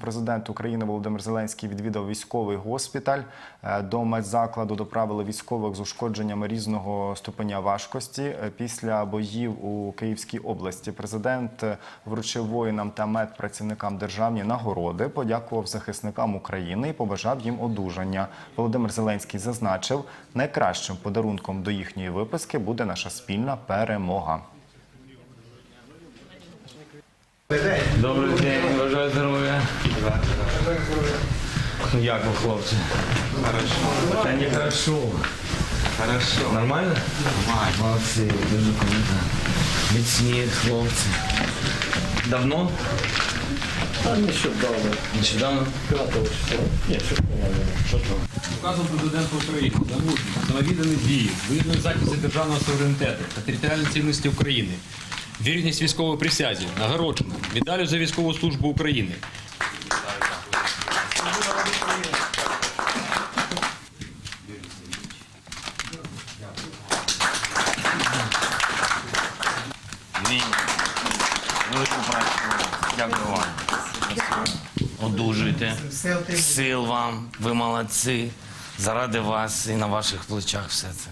Президент України Володимир Зеленський відвідав військовий госпіталь. До медзакладу доправили військових з ушкодженнями різного ступеня важкості. Після боїв у Київській області президент вручив воїнам та медпрацівникам державні нагороди, подякував захисникам України і побажав їм одужання. Володимир Зеленський зазначив, найкращим подарунком до їхньої виписки буде наша спільна перемога. Добрий день, бажаю здоров'я. Як ви, хлопці? Хорошо. Та не хорошо. Хорошо. Нормально? Нормально. Молодці, дуже круто. Міцні хлопці. Давно? А нещодавно. Нещодавно? 5-го числа. Ні, 6-го. Указом Президента України за мужність, самовіддані дії, виявлений захист державного суверенітету та територіальної цілісності України, вірність військової присязі, нагороджено медаллю за військову службу України. Дякую вам. Одужуйте. Сил вам, ви молодці. Заради вас і на ваших плечах все це.